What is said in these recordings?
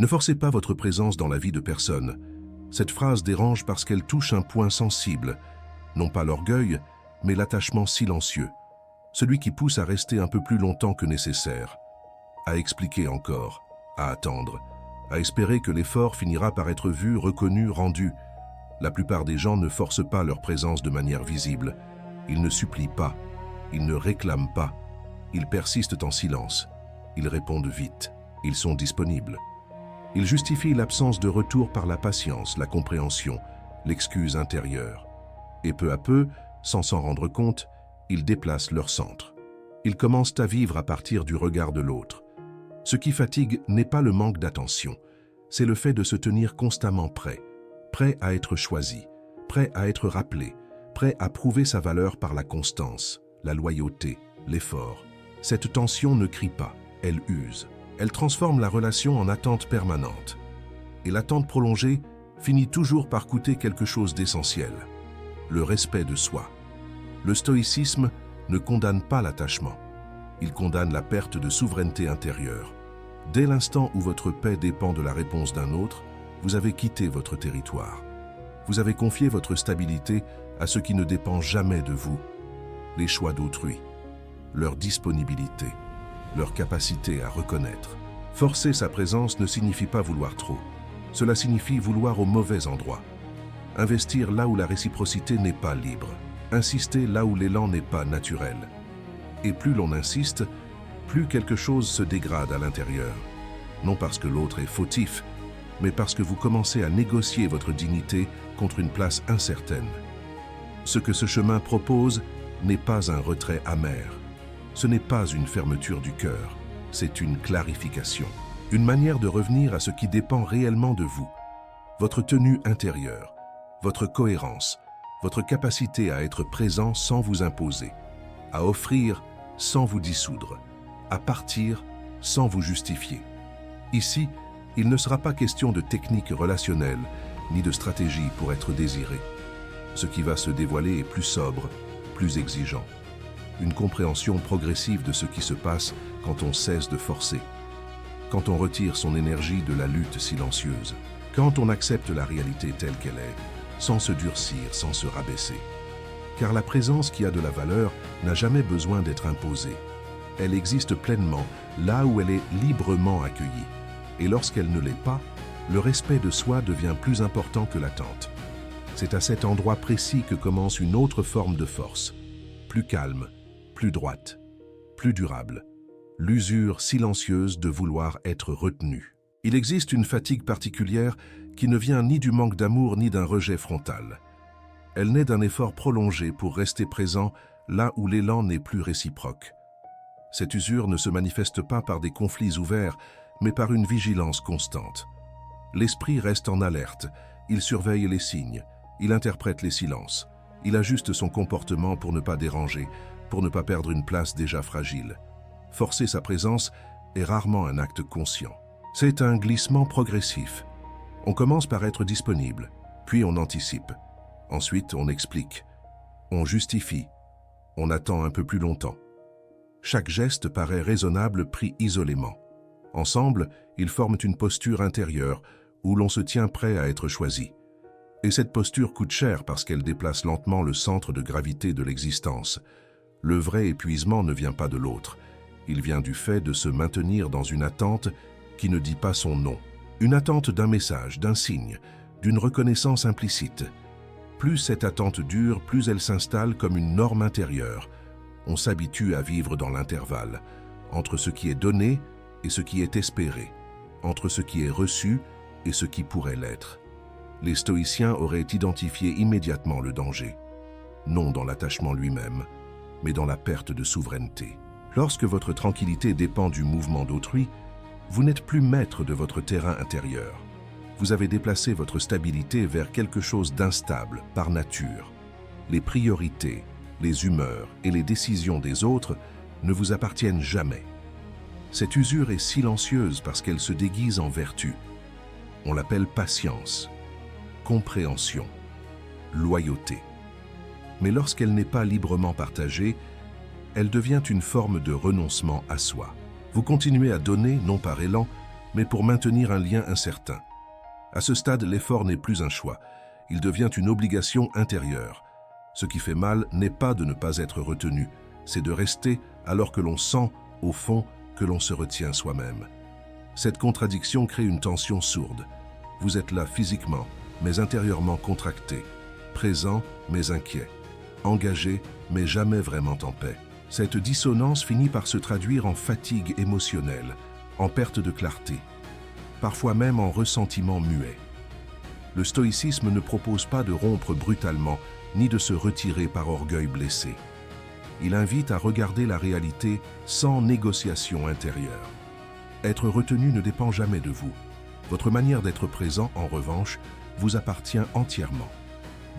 Ne forcez pas votre présence dans la vie de personne. Cette phrase dérange parce qu'elle touche un point sensible, non pas l'orgueil, mais l'attachement silencieux, celui qui pousse à rester un peu plus longtemps que nécessaire, à expliquer encore, à attendre, à espérer que l'effort finira par être vu, reconnu, rendu. La plupart des gens ne forcent pas leur présence de manière visible. Ils ne supplient pas, ils ne réclament pas, ils persistent en silence, ils répondent vite, ils sont disponibles. Ils justifient l'absence de retour par la patience, la compréhension, l'excuse intérieure. Et peu à peu, sans s'en rendre compte, ils déplacent leur centre. Ils commencent à vivre à partir du regard de l'autre. Ce qui fatigue n'est pas le manque d'attention, c'est le fait de se tenir constamment prêt, prêt à être choisi, prêt à être rappelé, prêt à prouver sa valeur par la constance, la loyauté, l'effort. Cette tension ne crie pas, elle use. Elle transforme la relation en attente permanente. Et l'attente prolongée finit toujours par coûter quelque chose d'essentiel, le respect de soi. Le stoïcisme ne condamne pas l'attachement. Il condamne la perte de souveraineté intérieure. Dès l'instant où votre paix dépend de la réponse d'un autre, vous avez quitté votre territoire. Vous avez confié votre stabilité à ce qui ne dépend jamais de vous, les choix d'autrui, leur disponibilité, leur capacité à reconnaître. Forcer sa présence ne signifie pas vouloir trop. Cela signifie vouloir au mauvais endroit. Investir là où la réciprocité n'est pas libre. Insister là où l'élan n'est pas naturel. Et plus l'on insiste, plus quelque chose se dégrade à l'intérieur. Non parce que l'autre est fautif, mais parce que vous commencez à négocier votre dignité contre une place incertaine. Ce que ce chemin propose n'est pas un retrait amer. Ce n'est pas une fermeture du cœur, c'est une clarification. Une manière de revenir à ce qui dépend réellement de vous. Votre tenue intérieure, votre cohérence, votre capacité à être présent sans vous imposer, à offrir sans vous dissoudre, à partir sans vous justifier. Ici, il ne sera pas question de technique relationnelle ni de stratégie pour être désiré. Ce qui va se dévoiler est plus sobre, plus exigeant. Une compréhension progressive de ce qui se passe quand on cesse de forcer, quand on retire son énergie de la lutte silencieuse, quand on accepte la réalité telle qu'elle est, sans se durcir, sans se rabaisser. Car la présence qui a de la valeur n'a jamais besoin d'être imposée. Elle existe pleinement là où elle est librement accueillie. Et lorsqu'elle ne l'est pas, le respect de soi devient plus important que l'attente. C'est à cet endroit précis que commence une autre forme de force, plus calme, plus droite, plus durable, l'usure silencieuse de vouloir être retenu. Il existe une fatigue particulière qui ne vient ni du manque d'amour ni d'un rejet frontal. Elle naît d'un effort prolongé pour rester présent là où l'élan n'est plus réciproque. Cette usure ne se manifeste pas par des conflits ouverts, mais par une vigilance constante. L'esprit reste en alerte, il surveille les signes, il interprète les silences, il ajuste son comportement pour ne pas déranger, pour ne pas perdre une place déjà fragile. Forcer sa présence est rarement un acte conscient. C'est un glissement progressif. On commence par être disponible, puis on anticipe. Ensuite, on explique, on justifie, on attend un peu plus longtemps. Chaque geste paraît raisonnable pris isolément. Ensemble, ils forment une posture intérieure où l'on se tient prêt à être choisi. Et cette posture coûte cher parce qu'elle déplace lentement le centre de gravité de l'existence. Le vrai épuisement ne vient pas de l'autre. Il vient du fait de se maintenir dans une attente qui ne dit pas son nom. Une attente d'un message, d'un signe, d'une reconnaissance implicite. Plus cette attente dure, plus elle s'installe comme une norme intérieure. On s'habitue à vivre dans l'intervalle, entre ce qui est donné et ce qui est espéré, entre ce qui est reçu et ce qui pourrait l'être. Les stoïciens auraient identifié immédiatement le danger, non dans l'attachement lui-même, mais dans la perte de souveraineté. Lorsque votre tranquillité dépend du mouvement d'autrui, vous n'êtes plus maître de votre terrain intérieur. Vous avez déplacé votre stabilité vers quelque chose d'instable par nature. Les priorités, les humeurs et les décisions des autres ne vous appartiennent jamais. Cette usure est silencieuse parce qu'elle se déguise en vertu. On l'appelle patience, compréhension, loyauté. Mais lorsqu'elle n'est pas librement partagée, elle devient une forme de renoncement à soi. Vous continuez à donner, non par élan, mais pour maintenir un lien incertain. À ce stade, l'effort n'est plus un choix, il devient une obligation intérieure. Ce qui fait mal n'est pas de ne pas être retenu, c'est de rester alors que l'on sent, au fond, que l'on se retient soi-même. Cette contradiction crée une tension sourde. Vous êtes là physiquement, mais intérieurement contracté, présent, mais inquiet, engagé, mais jamais vraiment en paix. Cette dissonance finit par se traduire en fatigue émotionnelle, en perte de clarté, parfois même en ressentiment muet. Le stoïcisme ne propose pas de rompre brutalement, ni de se retirer par orgueil blessé. Il invite à regarder la réalité sans négociation intérieure. Être retenu ne dépend jamais de vous. Votre manière d'être présent, en revanche, vous appartient entièrement.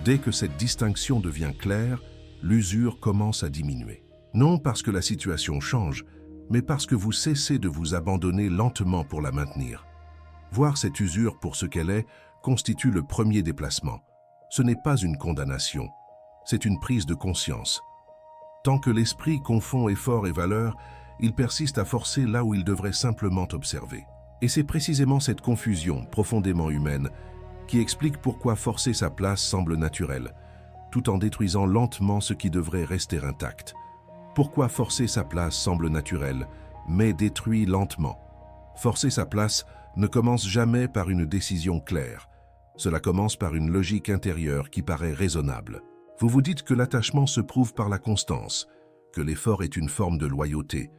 Dès que cette distinction devient claire, l'usure commence à diminuer. Non parce que la situation change, mais parce que vous cessez de vous abandonner lentement pour la maintenir. Voir cette usure pour ce qu'elle est constitue le premier déplacement. Ce n'est pas une condamnation, c'est une prise de conscience. Tant que l'esprit confond effort et valeur, il persiste à forcer là où il devrait simplement observer. Et c'est précisément cette confusion profondément humaine qui explique pourquoi forcer sa place semble naturel, tout en détruisant lentement ce qui devrait rester intact. Pourquoi forcer sa place semble naturel, mais détruit lentement. Forcer sa place ne commence jamais par une décision claire. Cela commence par une logique intérieure qui paraît raisonnable. Vous vous dites que l'attachement se prouve par la constance, que l'effort est une forme de loyauté,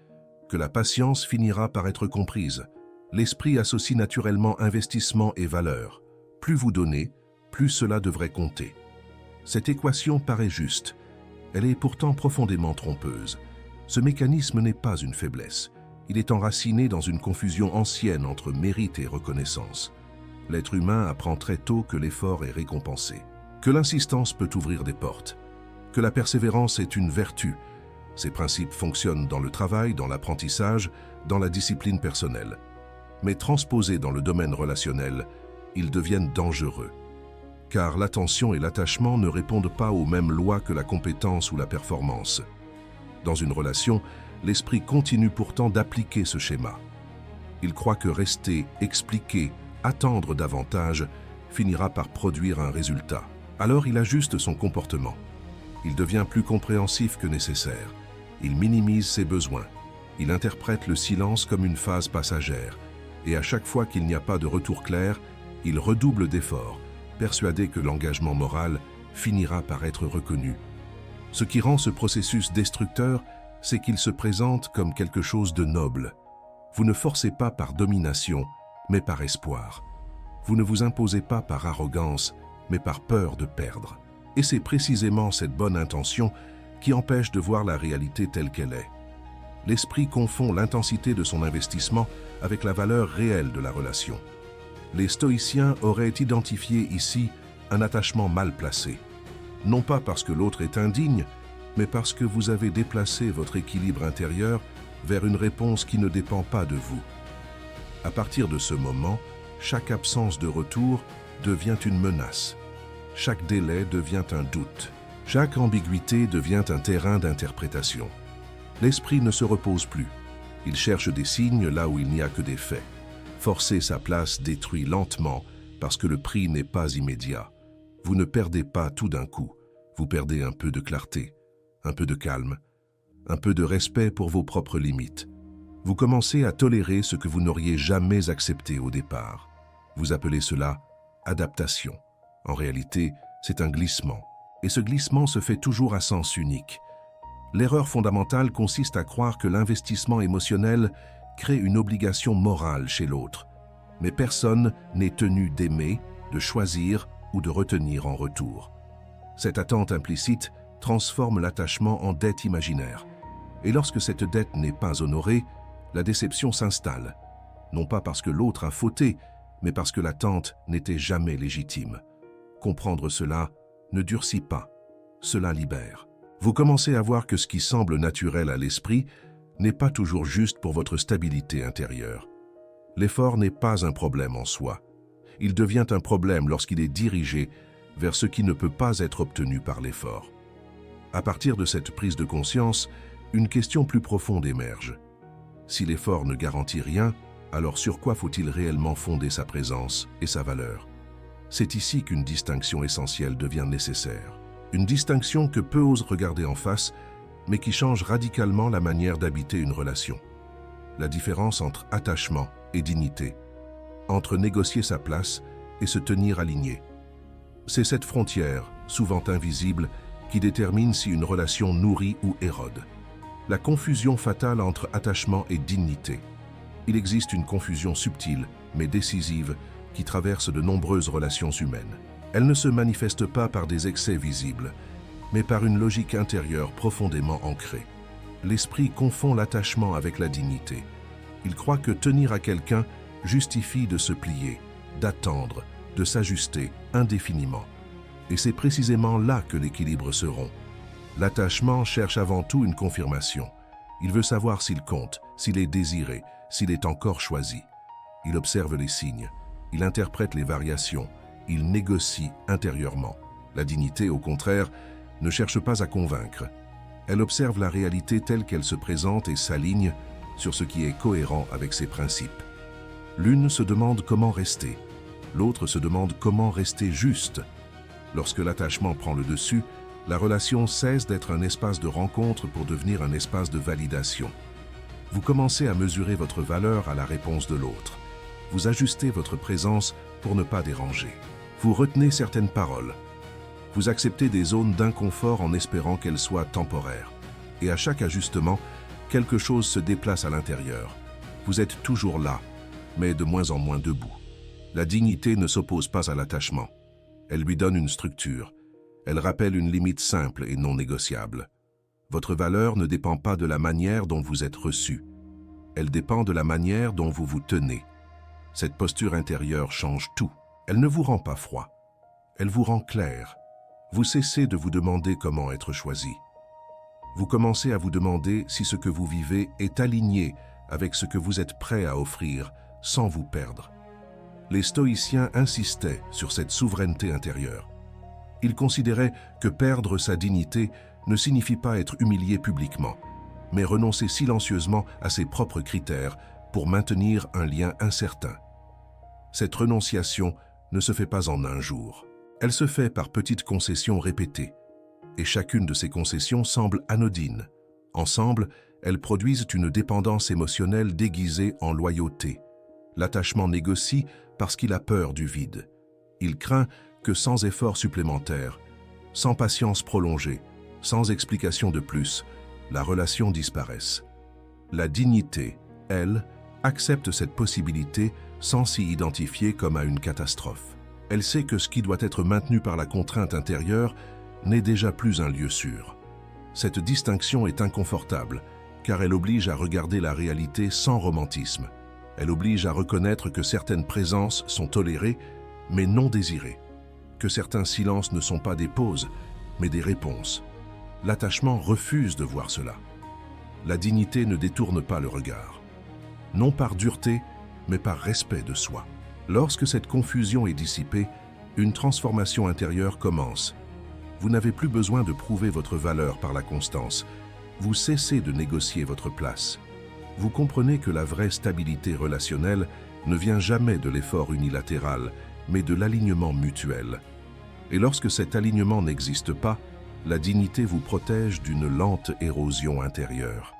que la patience finira par être comprise. L'esprit associe naturellement investissement et valeur. Plus vous donnez, plus cela devrait compter. Cette équation paraît juste. Elle est pourtant profondément trompeuse. Ce mécanisme n'est pas une faiblesse. Il est enraciné dans une confusion ancienne entre mérite et reconnaissance. L'être humain apprend très tôt que l'effort est récompensé, que l'insistance peut ouvrir des portes, que la persévérance est une vertu. Ces principes fonctionnent dans le travail, dans l'apprentissage, dans la discipline personnelle. Mais transposés dans le domaine relationnel, ils deviennent dangereux. Car l'attention et l'attachement ne répondent pas aux mêmes lois que la compétence ou la performance. Dans une relation, l'esprit continue pourtant d'appliquer ce schéma. Il croit que rester, expliquer, attendre davantage finira par produire un résultat. Alors il ajuste son comportement. Il devient plus compréhensif que nécessaire. Il minimise ses besoins. Il interprète le silence comme une phase passagère. Et à chaque fois qu'il n'y a pas de retour clair, il redouble d'efforts, persuadé que l'engagement moral finira par être reconnu. Ce qui rend ce processus destructeur, c'est qu'il se présente comme quelque chose de noble. Vous ne forcez pas par domination, mais par espoir. Vous ne vous imposez pas par arrogance, mais par peur de perdre. Et c'est précisément cette bonne intention qui empêche de voir la réalité telle qu'elle est. L'esprit confond l'intensité de son investissement avec la valeur réelle de la relation. Les stoïciens auraient identifié ici un attachement mal placé. Non pas parce que l'autre est indigne, mais parce que vous avez déplacé votre équilibre intérieur vers une réponse qui ne dépend pas de vous. À partir de ce moment, chaque absence de retour devient une menace. Chaque délai devient un doute. Chaque ambiguïté devient un terrain d'interprétation. L'esprit ne se repose plus. Il cherche des signes là où il n'y a que des faits. Forcer sa place détruit lentement parce que le prix n'est pas immédiat. Vous ne perdez pas tout d'un coup. Vous perdez un peu de clarté, un peu de calme, un peu de respect pour vos propres limites. Vous commencez à tolérer ce que vous n'auriez jamais accepté au départ. Vous appelez cela adaptation. En réalité, c'est un glissement. Et ce glissement se fait toujours à sens unique. L'erreur fondamentale consiste à croire que l'investissement émotionnel crée une obligation morale chez l'autre. Mais personne n'est tenu d'aimer, de choisir ou de retenir en retour. Cette attente implicite transforme l'attachement en dette imaginaire. Et lorsque cette dette n'est pas honorée, la déception s'installe. Non pas parce que l'autre a fauté, mais parce que l'attente n'était jamais légitime. Comprendre cela ne durcit pas, cela libère. Vous commencez à voir que ce qui semble naturel à l'esprit n'est pas toujours juste pour votre stabilité intérieure. L'effort n'est pas un problème en soi. Il devient un problème lorsqu'il est dirigé vers ce qui ne peut pas être obtenu par l'effort. À partir de cette prise de conscience, une question plus profonde émerge. Si l'effort ne garantit rien, Alors sur quoi faut-il réellement fonder sa présence et sa valeur? C'est ici qu'une distinction essentielle devient nécessaire. Une distinction que peu osent regarder en face, mais qui change radicalement la manière d'habiter une relation. La différence entre attachement et dignité, entre négocier sa place et se tenir aligné. C'est cette frontière, souvent invisible, qui détermine si une relation nourrit ou érode. La confusion fatale entre attachement et dignité. Il existe une confusion subtile, mais décisive, qui traverse de nombreuses relations humaines. Elle ne se manifeste pas par des excès visibles, mais par une logique intérieure profondément ancrée. L'esprit confond l'attachement avec la dignité. Il croit que tenir à quelqu'un justifie de se plier, d'attendre, de s'ajuster indéfiniment. Et c'est précisément là que l'équilibre se rompt. L'attachement cherche avant tout une confirmation. Il veut savoir s'il compte, s'il est désiré, s'il est encore choisi. Il observe les signes, il interprète les variations, il négocie intérieurement. La dignité, au contraire, ne cherche pas à convaincre. Elle observe la réalité telle qu'elle se présente et s'aligne sur ce qui est cohérent avec ses principes. L'une se demande comment rester, l'autre se demande comment rester juste. Lorsque l'attachement prend le dessus, la relation cesse d'être un espace de rencontre pour devenir un espace de validation. Vous commencez à mesurer votre valeur à la réponse de l'autre. Vous ajustez votre présence pour ne pas déranger. Vous retenez certaines paroles. Vous acceptez des zones d'inconfort en espérant qu'elles soient temporaires. Et à chaque ajustement, quelque chose se déplace à l'intérieur. Vous êtes toujours là, mais de moins en moins debout. La dignité ne s'oppose pas à l'attachement. Elle lui donne une structure. Elle rappelle une limite simple et non négociable. Votre valeur ne dépend pas de la manière dont vous êtes reçu. Elle dépend de la manière dont vous vous tenez. Cette posture intérieure change tout. Elle ne vous rend pas froid. Elle vous rend clair. Vous cessez de vous demander comment être choisi. Vous commencez à vous demander si ce que vous vivez est aligné avec ce que vous êtes prêt à offrir sans vous perdre. Les stoïciens insistaient sur cette souveraineté intérieure. Ils considéraient que perdre sa dignité ne signifie pas être humilié publiquement, mais renoncer silencieusement à ses propres critères pour maintenir un lien incertain. Cette renonciation ne se fait pas en un jour. Elle se fait par petites concessions répétées, et chacune de ces concessions semble anodine. Ensemble, elles produisent une dépendance émotionnelle déguisée en loyauté. L'attachement négocie parce qu'il a peur du vide. Il craint que sans effort supplémentaire, sans patience prolongée, sans explication de plus, la relation disparaisse. La dignité, elle, accepte cette possibilité sans s'y identifier comme à une catastrophe. Elle sait que ce qui doit être maintenu par la contrainte intérieure n'est déjà plus un lieu sûr. Cette distinction est inconfortable, car elle oblige à regarder la réalité sans romantisme. Elle oblige à reconnaître que certaines présences sont tolérées, mais non désirées, que certains silences ne sont pas des pauses, mais des réponses. L'attachement refuse de voir cela. La dignité ne détourne pas le regard. Non par dureté, mais par respect de soi. Lorsque cette confusion est dissipée, une transformation intérieure commence. Vous n'avez plus besoin de prouver votre valeur par la constance. Vous cessez de négocier votre place. Vous comprenez que la vraie stabilité relationnelle ne vient jamais de l'effort unilatéral, mais de l'alignement mutuel. Et lorsque cet alignement n'existe pas, la dignité vous protège d'une lente érosion intérieure.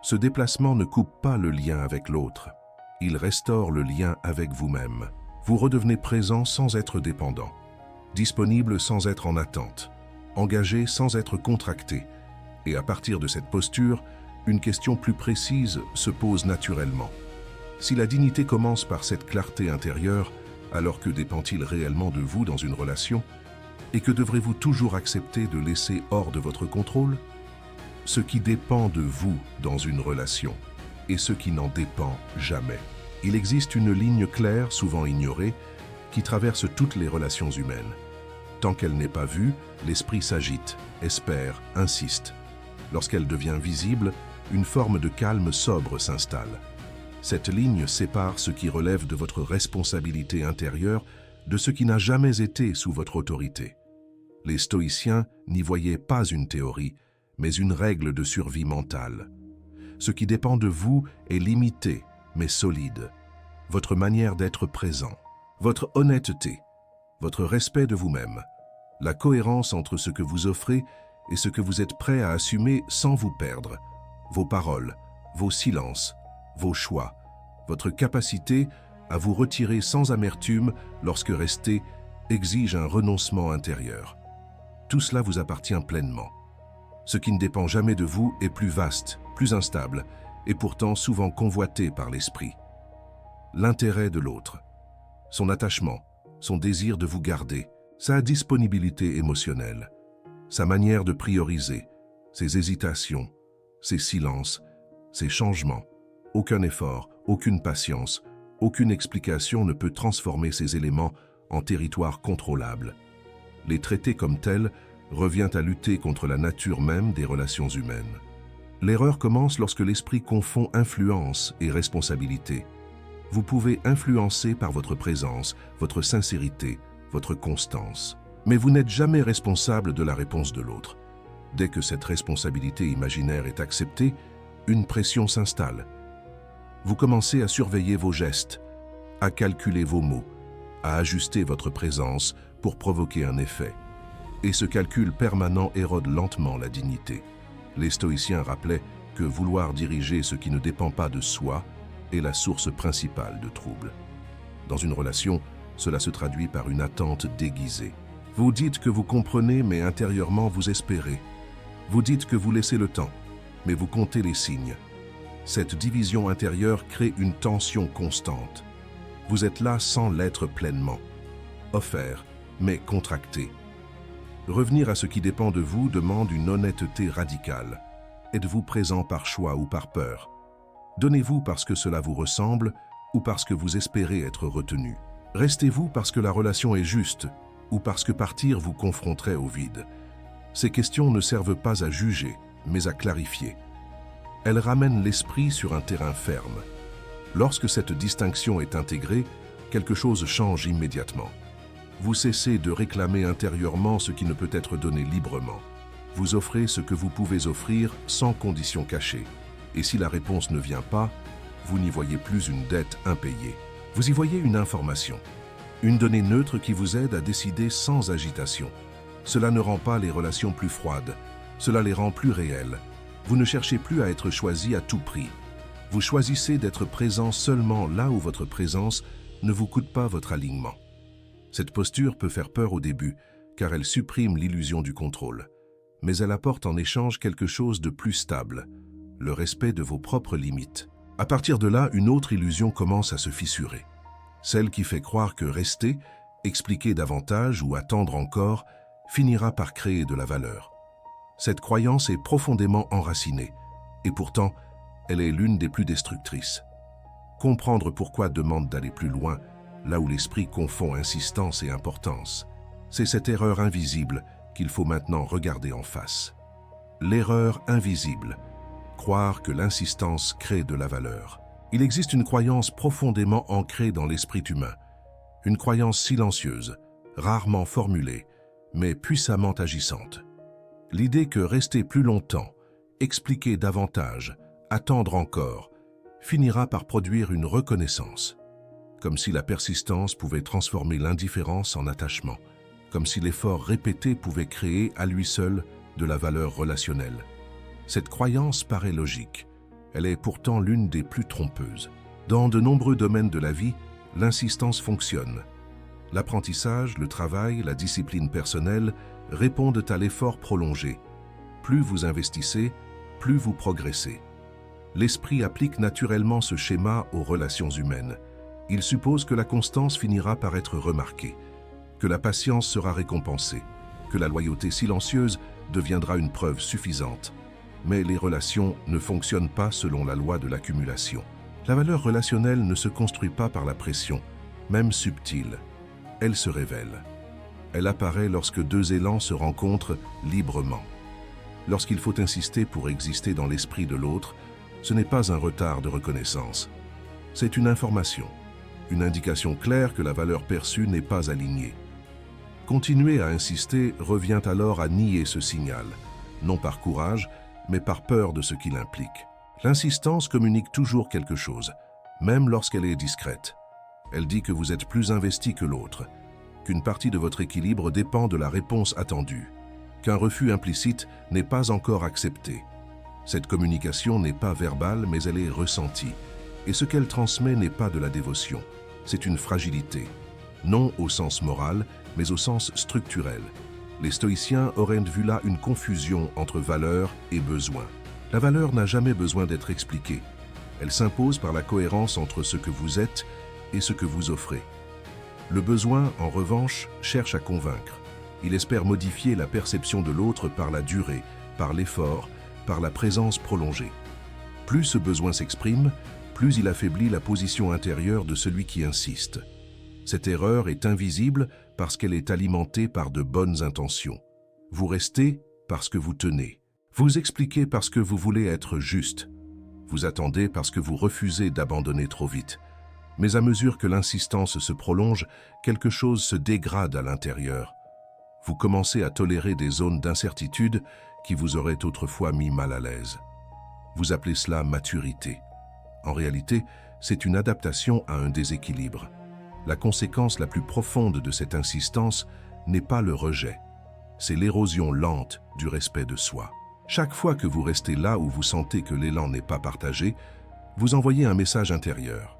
Ce déplacement ne coupe pas le lien avec l'autre. Il restaure le lien avec vous-même. Vous redevenez présent sans être dépendant, disponible sans être en attente, engagé sans être contracté. Et à partir de cette posture, une question plus précise se pose naturellement. Si la dignité commence par cette clarté intérieure, alors que dépend-il réellement de vous dans une relation? Et que devrez-vous toujours accepter de laisser hors de votre contrôle? Ce qui dépend de vous dans une relation et ce qui n'en dépend jamais. Il existe une ligne claire, souvent ignorée, qui traverse toutes les relations humaines. Tant qu'elle n'est pas vue, l'esprit s'agite, espère, insiste. Lorsqu'elle devient visible, une forme de calme sobre s'installe. Cette ligne sépare ce qui relève de votre responsabilité intérieure de ce qui n'a jamais été sous votre autorité. Les stoïciens n'y voyaient pas une théorie, mais une règle de survie mentale. Ce qui dépend de vous est limité, mais solide. votre manière d'être présent, votre honnêteté, votre respect de vous-même, la cohérence entre ce que vous offrez et ce que vous êtes prêt à assumer sans vous perdre, vos paroles, vos silences, vos choix, votre capacité à vous retirer sans amertume lorsque rester exige un renoncement intérieur. Tout cela vous appartient pleinement. Ce qui ne dépend jamais de vous est plus vaste, plus instable, et pourtant souvent convoité par l'esprit. L'intérêt de l'autre, son attachement, son désir de vous garder, sa disponibilité émotionnelle, sa manière de prioriser, ses hésitations, ses silences, ses changements. Aucun effort, aucune patience, aucune explication ne peut transformer ces éléments en territoire contrôlable. Les traiter comme tels revient à lutter contre la nature même des relations humaines. L'erreur commence lorsque l'esprit confond influence et responsabilité. Vous pouvez influencer par votre présence, votre sincérité, votre constance. Mais vous n'êtes jamais responsable de la réponse de l'autre. Dès que cette responsabilité imaginaire est acceptée, une pression s'installe. Vous commencez à surveiller vos gestes, à calculer vos mots, à ajuster votre présence pour provoquer un effet. Et ce calcul permanent érode lentement la dignité. Les stoïciens rappelaient que vouloir diriger ce qui ne dépend pas de soi est la source principale de troubles. Dans une relation, cela se traduit par une attente déguisée. Vous dites que vous comprenez, mais intérieurement vous espérez. Vous dites que vous laissez le temps, mais vous comptez les signes. Cette division intérieure crée une tension constante. Vous êtes là sans l'être pleinement. Offert, mais contracté. Revenir à ce qui dépend de vous demande une honnêteté radicale. Êtes-vous présent par choix ou par peur? Donnez-vous parce que cela vous ressemble ou parce que vous espérez être retenu? Restez-vous parce que la relation est juste ou parce que partir vous confronterait au vide? Ces questions ne servent pas à juger, mais à clarifier. Elles ramènent l'esprit sur un terrain ferme. Lorsque cette distinction est intégrée, quelque chose change immédiatement. Vous cessez de réclamer intérieurement ce qui ne peut être donné librement. Vous offrez ce que vous pouvez offrir sans condition cachée. Et si la réponse ne vient pas, vous n'y voyez plus une dette impayée. Vous y voyez une information, une donnée neutre qui vous aide à décider sans agitation. Cela ne rend pas les relations plus froides, cela les rend plus réelles. Vous ne cherchez plus à être choisi à tout prix. Vous choisissez d'être présent seulement là où votre présence ne vous coûte pas votre alignement. Cette posture peut faire peur au début, car elle supprime l'illusion du contrôle. Mais elle apporte en échange quelque chose de plus stable, le respect de vos propres limites. À partir de là, une autre illusion commence à se fissurer. Celle qui fait croire que rester, expliquer davantage ou attendre encore, finira par créer de la valeur. Cette croyance est profondément enracinée, et pourtant, elle est l'une des plus destructrices. Comprendre pourquoi demande d'aller plus loin, là où l'esprit confond insistance et importance. C'est cette erreur invisible qu'il faut maintenant regarder en face. L'erreur invisible. Croire que l'insistance crée de la valeur. Il existe une croyance profondément ancrée dans l'esprit humain. Une croyance silencieuse, rarement formulée, mais puissamment agissante. L'idée que rester plus longtemps, expliquer davantage, attendre encore, finira par produire une reconnaissance. Comme si la persistance pouvait transformer l'indifférence en attachement. Comme si l'effort répété pouvait créer à lui seul de la valeur relationnelle. Cette croyance paraît logique. Elle est pourtant l'une des plus trompeuses. Dans de nombreux domaines de la vie, l'insistance fonctionne. L'apprentissage, le travail, la discipline personnelle répondent à l'effort prolongé. Plus vous investissez, plus vous progressez. L'esprit applique naturellement ce schéma aux relations humaines. Il suppose que la constance finira par être remarquée, que la patience sera récompensée, que la loyauté silencieuse deviendra une preuve suffisante. Mais les relations ne fonctionnent pas selon la loi de l'accumulation. La valeur relationnelle ne se construit pas par la pression, même subtile. Elle se révèle. Elle apparaît lorsque deux élans se rencontrent librement. Lorsqu'il faut insister pour exister dans l'esprit de l'autre, ce n'est pas un retard de reconnaissance. C'est une information, une indication claire que la valeur perçue n'est pas alignée. Continuer à insister revient alors à nier ce signal, non par courage, mais par peur de ce qu'il implique. L'insistance communique toujours quelque chose, même lorsqu'elle est discrète. Elle dit que vous êtes plus investi que l'autre, qu'une partie de votre équilibre dépend de la réponse attendue, qu'un refus implicite n'est pas encore accepté. Cette communication n'est pas verbale, mais elle est ressentie. Et ce qu'elle transmet n'est pas de la dévotion, c'est une fragilité. Non au sens moral, mais au sens structurel. Les stoïciens auraient vu là une confusion entre valeur et besoin. La valeur n'a jamais besoin d'être expliquée. Elle s'impose par la cohérence entre ce que vous êtes et ce que vous offrez. Le besoin, en revanche, cherche à convaincre. Il espère modifier la perception de l'autre par la durée, par l'effort, par la présence prolongée. Plus ce besoin s'exprime, plus il affaiblit la position intérieure de celui qui insiste. Cette erreur est invisible parce qu'elle est alimentée par de bonnes intentions. Vous restez parce que vous tenez. Vous expliquez parce que vous voulez être juste. Vous attendez parce que vous refusez d'abandonner trop vite. Mais à mesure que l'insistance se prolonge, quelque chose se dégrade à l'intérieur. Vous commencez à tolérer des zones d'incertitude qui vous auraient autrefois mis mal à l'aise. Vous appelez cela maturité. En réalité, c'est une adaptation à un déséquilibre. La conséquence la plus profonde de cette insistance n'est pas le rejet, c'est l'érosion lente du respect de soi. Chaque fois que vous restez là où vous sentez que l'élan n'est pas partagé, vous envoyez un message intérieur.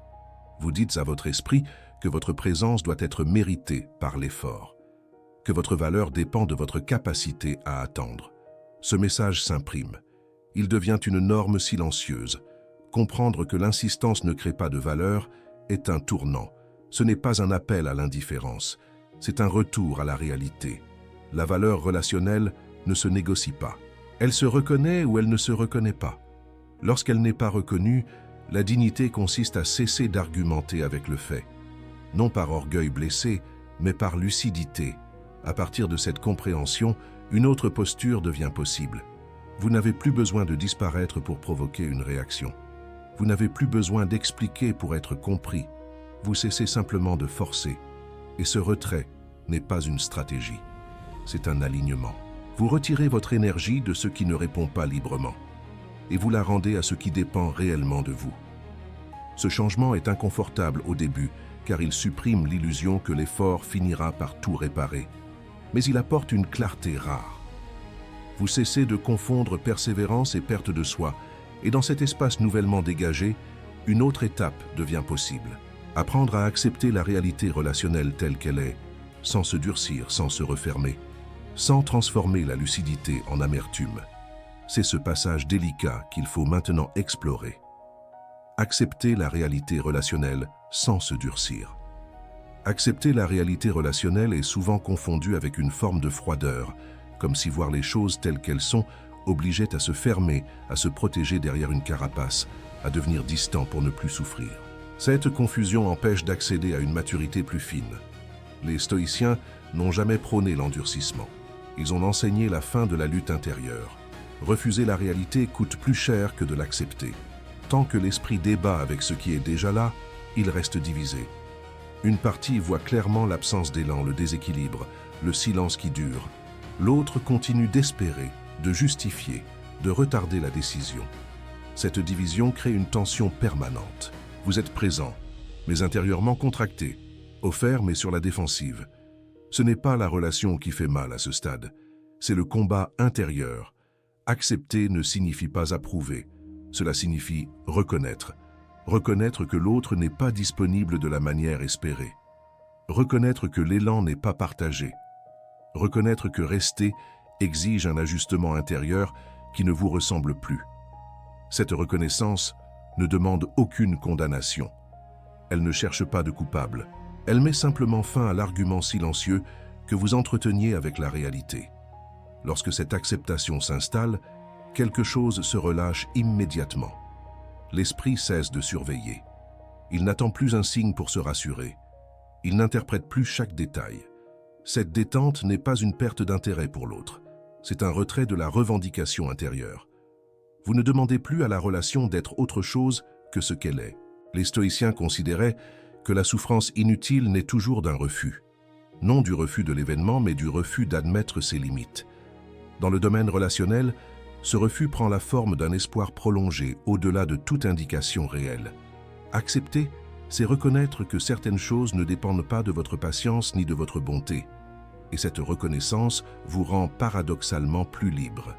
Vous dites à votre esprit que votre présence doit être méritée par l'effort, que votre valeur dépend de votre capacité à attendre. Ce message s'imprime. Il devient une norme silencieuse. Comprendre que l'insistance ne crée pas de valeur est un tournant. Ce n'est pas un appel à l'indifférence, c'est un retour à la réalité. La valeur relationnelle ne se négocie pas. Elle se reconnaît ou elle ne se reconnaît pas. Lorsqu'elle n'est pas reconnue, la dignité consiste à cesser d'argumenter avec le fait. Non par orgueil blessé, mais par lucidité. À partir de cette compréhension, une autre posture devient possible. Vous n'avez plus besoin de disparaître pour provoquer une réaction. Vous n'avez plus besoin d'expliquer pour être compris. Vous cessez simplement de forcer. Et ce retrait n'est pas une stratégie. C'est un alignement. Vous retirez votre énergie de ce qui ne répond pas librement. Et vous la rendez à ce qui dépend réellement de vous. Ce changement est inconfortable au début, car il supprime l'illusion que l'effort finira par tout réparer. Mais il apporte une clarté rare. Vous cessez de confondre persévérance et perte de soi, et dans cet espace nouvellement dégagé, une autre étape devient possible. Apprendre à accepter la réalité relationnelle telle qu'elle est, sans se durcir, sans se refermer, sans transformer la lucidité en amertume. C'est ce passage délicat qu'il faut maintenant explorer. Accepter la réalité relationnelle sans se durcir. Accepter la réalité relationnelle est souvent confondu avec une forme de froideur, comme si voir les choses telles qu'elles sont obligeait à se fermer, à se protéger derrière une carapace, à devenir distant pour ne plus souffrir. Cette confusion empêche d'accéder à une maturité plus fine. Les stoïciens n'ont jamais prôné l'endurcissement. Ils ont enseigné la fin de la lutte intérieure. Refuser la réalité coûte plus cher que de l'accepter. Tant que l'esprit débat avec ce qui est déjà là, il reste divisé. Une partie voit clairement l'absence d'élan, le déséquilibre, le silence qui dure. L'autre continue d'espérer, de justifier, de retarder la décision. Cette division crée une tension permanente. Vous êtes présent, mais intérieurement contracté, offert mais sur la défensive. Ce n'est pas la relation qui fait mal à ce stade, c'est le combat intérieur. Accepter ne signifie pas approuver, cela signifie reconnaître. Reconnaître que l'autre n'est pas disponible de la manière espérée. Reconnaître que l'élan n'est pas partagé. Reconnaître que rester exige un ajustement intérieur qui ne vous ressemble plus. Cette reconnaissance ne demande aucune condamnation. Elle ne cherche pas de coupable. Elle met simplement fin à l'argument silencieux que vous entreteniez avec la réalité. Lorsque cette acceptation s'installe, quelque chose se relâche immédiatement. L'esprit cesse de surveiller. Il n'attend plus un signe pour se rassurer. Il n'interprète plus chaque détail. Cette détente n'est pas une perte d'intérêt pour l'autre. C'est un retrait de la revendication intérieure. Vous ne demandez plus à la relation d'être autre chose que ce qu'elle est. Les stoïciens considéraient que la souffrance inutile naît toujours d'un refus. Non du refus de l'événement, mais du refus d'admettre ses limites. Dans le domaine relationnel, ce refus prend la forme d'un espoir prolongé au-delà de toute indication réelle. Accepter, c'est reconnaître que certaines choses ne dépendent pas de votre patience ni de votre bonté. Et cette reconnaissance vous rend paradoxalement plus libre.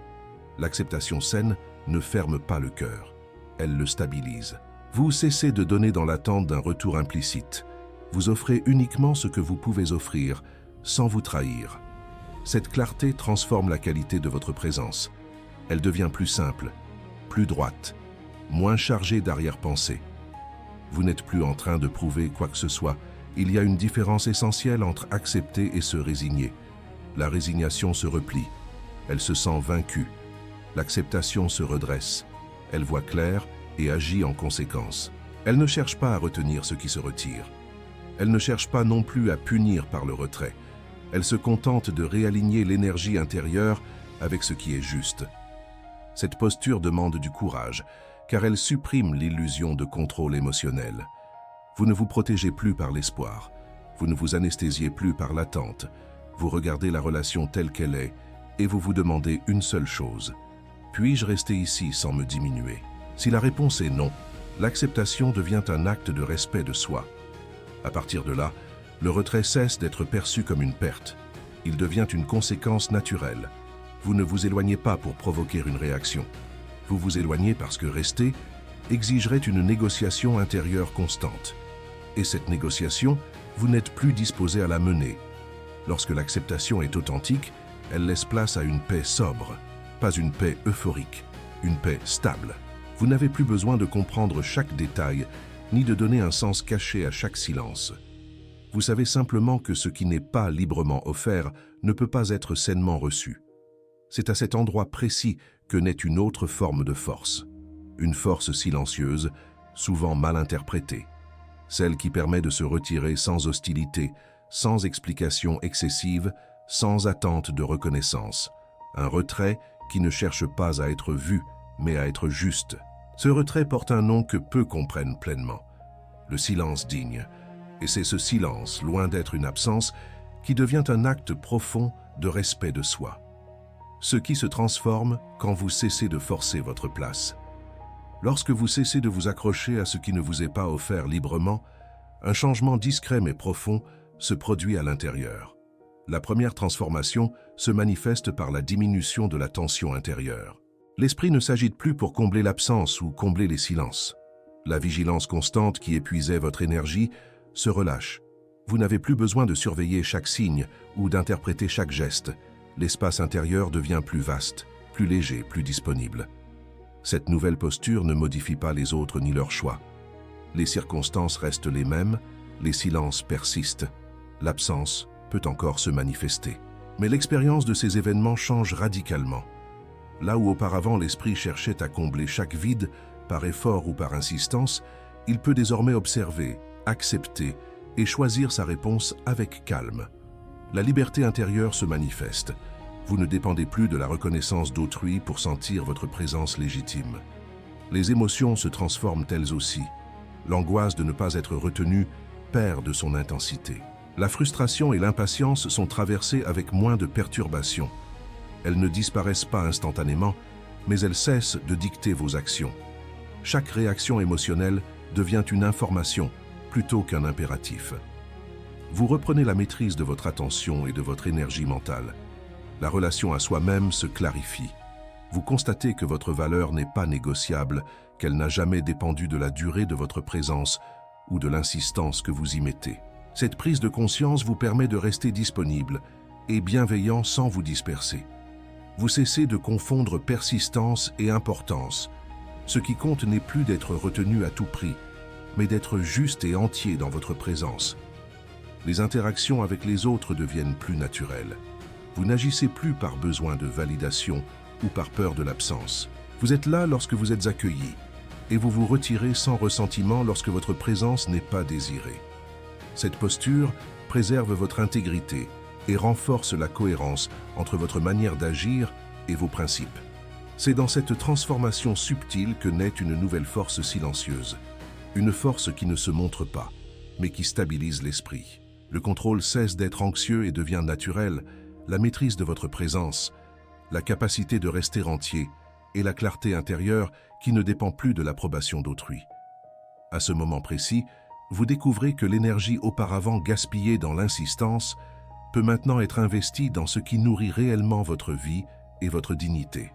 L'acceptation saine ne ferme pas le cœur, elle le stabilise. Vous cessez de donner dans l'attente d'un retour implicite. Vous offrez uniquement ce que vous pouvez offrir, sans vous trahir. Cette clarté transforme la qualité de votre présence. Elle devient plus simple, plus droite, moins chargée d'arrière-pensée. Vous n'êtes plus en train de prouver quoi que ce soit. Il y a une différence essentielle entre accepter et se résigner. La résignation se replie. Elle se sent vaincue. L'acceptation se redresse. Elle voit clair et agit en conséquence. Elle ne cherche pas à retenir ce qui se retire. Elle ne cherche pas non plus à punir par le retrait. Elle se contente de réaligner l'énergie intérieure avec ce qui est juste. Cette posture demande du courage, car elle supprime l'illusion de contrôle émotionnel. Vous ne vous protégez plus par l'espoir. Vous ne vous anesthésiez plus par l'attente. Vous regardez la relation telle qu'elle est et vous vous demandez une seule chose. Puis-je rester ici sans me diminuer? Si la réponse est non, l'acceptation devient un acte de respect de soi. À partir de là, le retrait cesse d'être perçu comme une perte. Il devient une conséquence naturelle. Vous ne vous éloignez pas pour provoquer une réaction. Vous vous éloignez parce que rester exigerait une négociation intérieure constante. Et cette négociation, vous n'êtes plus disposé à la mener. Lorsque l'acceptation est authentique, elle laisse place à une paix sobre, pas une paix euphorique, une paix stable. Vous n'avez plus besoin de comprendre chaque détail, ni de donner un sens caché à chaque silence. Vous savez simplement que ce qui n'est pas librement offert ne peut pas être sainement reçu. C'est à cet endroit précis que naît une autre forme de force. Une force silencieuse, souvent mal interprétée. Celle qui permet de se retirer sans hostilité, sans explication excessive, sans attente de reconnaissance. Un retrait qui ne cherche pas à être vu, mais à être juste. Ce retrait porte un nom que peu comprennent pleinement. Le silence digne. Et c'est ce silence, loin d'être une absence, qui devient un acte profond de respect de soi. Ce qui se transforme quand vous cessez de forcer votre place. Lorsque vous cessez de vous accrocher à ce qui ne vous est pas offert librement, un changement discret mais profond se produit à l'intérieur. La première transformation se manifeste par la diminution de la tension intérieure. L'esprit ne s'agite plus pour combler l'absence ou combler les silences. La vigilance constante qui épuisait votre énergie se relâche. Vous n'avez plus besoin de surveiller chaque signe ou d'interpréter chaque geste. L'espace intérieur devient plus vaste, plus léger, plus disponible. Cette nouvelle posture ne modifie pas les autres ni leurs choix. Les circonstances restent les mêmes, les silences persistent, l'absence peut encore se manifester. Mais l'expérience de ces événements change radicalement. Là où auparavant l'esprit cherchait à combler chaque vide, par effort ou par insistance, il peut désormais observer, accepter et choisir sa réponse avec calme. La liberté intérieure se manifeste. Vous ne dépendez plus de la reconnaissance d'autrui pour sentir votre présence légitime. Les émotions se transforment elles aussi. L'angoisse de ne pas être retenue perd de son intensité. La frustration et l'impatience sont traversées avec moins de perturbations. Elles ne disparaissent pas instantanément, mais elles cessent de dicter vos actions. Chaque réaction émotionnelle devient une information plutôt qu'un impératif. Vous reprenez la maîtrise de votre attention et de votre énergie mentale. La relation à soi-même se clarifie. Vous constatez que votre valeur n'est pas négociable, qu'elle n'a jamais dépendu de la durée de votre présence ou de l'insistance que vous y mettez. Cette prise de conscience vous permet de rester disponible et bienveillant sans vous disperser. Vous cessez de confondre persistance et importance. Ce qui compte n'est plus d'être retenu à tout prix, mais d'être juste et entier dans votre présence. Les interactions avec les autres deviennent plus naturelles. Vous n'agissez plus par besoin de validation ou par peur de l'absence. Vous êtes là lorsque vous êtes accueilli, et vous vous retirez sans ressentiment lorsque votre présence n'est pas désirée. Cette posture préserve votre intégrité et renforce la cohérence entre votre manière d'agir et vos principes. C'est dans cette transformation subtile que naît une nouvelle force silencieuse. Une force qui ne se montre pas, mais qui stabilise l'esprit. Le contrôle cesse d'être anxieux et devient naturel, la maîtrise de votre présence, la capacité de rester entier et la clarté intérieure qui ne dépend plus de l'approbation d'autrui. À ce moment précis, vous découvrez que l'énergie auparavant gaspillée dans l'insistance peut maintenant être investie dans ce qui nourrit réellement votre vie et votre dignité.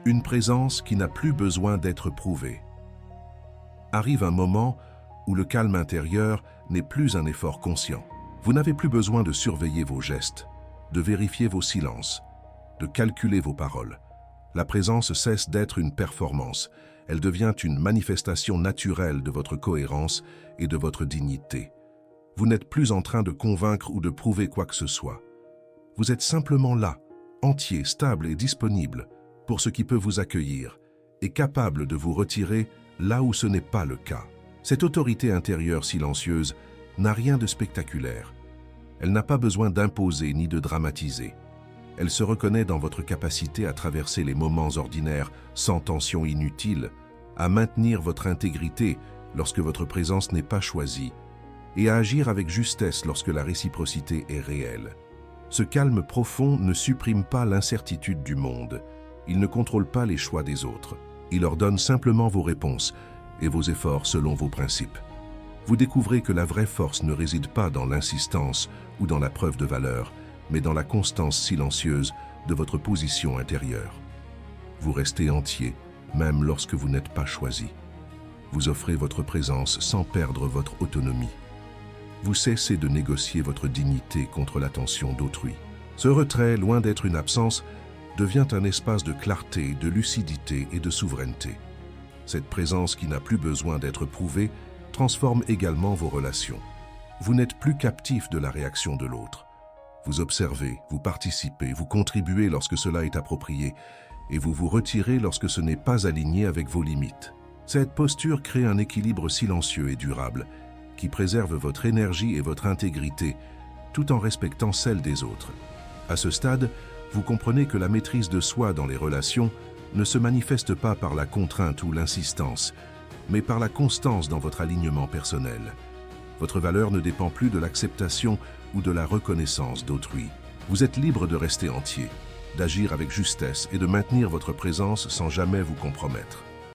Une présence qui n'a plus besoin d'être prouvée. Arrive un moment où le calme intérieur n'est plus un effort conscient. Vous n'avez plus besoin de surveiller vos gestes, de vérifier vos silences, de calculer vos paroles. La présence cesse d'être une performance. Elle devient une manifestation naturelle de votre cohérence et de votre dignité. Vous n'êtes plus en train de convaincre ou de prouver quoi que ce soit. Vous êtes simplement là, entier, stable et disponible pour ce qui peut vous accueillir et capable de vous retirer là où ce n'est pas le cas. Cette autorité intérieure silencieuse n'a rien de spectaculaire. Elle n'a pas besoin d'imposer ni de dramatiser. Elle se reconnaît dans votre capacité à traverser les moments ordinaires sans tension inutile, à maintenir votre intégrité lorsque votre présence n'est pas choisie et à agir avec justesse lorsque la réciprocité est réelle. Ce calme profond ne supprime pas l'incertitude du monde. Il ne contrôle pas les choix des autres. Il ordonne simplement vos réponses et vos efforts selon vos principes. Vous découvrez que la vraie force ne réside pas dans l'insistance ou dans la preuve de valeur, mais dans la constance silencieuse de votre position intérieure. Vous restez entier, même lorsque vous n'êtes pas choisi. Vous offrez votre présence sans perdre votre autonomie. Vous cessez de négocier votre dignité contre l'attention d'autrui. Ce retrait, loin d'être une absence, devient un espace de clarté, de lucidité et de souveraineté. Cette présence qui n'a plus besoin d'être prouvée transforme également vos relations. Vous n'êtes plus captif de la réaction de l'autre. Vous observez, vous participez, vous contribuez lorsque cela est approprié et vous vous retirez lorsque ce n'est pas aligné avec vos limites. Cette posture crée un équilibre silencieux et durable qui préserve votre énergie et votre intégrité tout en respectant celle des autres. À ce stade, vous comprenez que la maîtrise de soi dans les relations ne se manifeste pas par la contrainte ou l'insistance, mais par la constance dans votre alignement personnel. Votre valeur ne dépend plus de l'acceptation ou de la reconnaissance d'autrui. Vous êtes libre de rester entier, d'agir avec justesse et de maintenir votre présence sans jamais vous compromettre.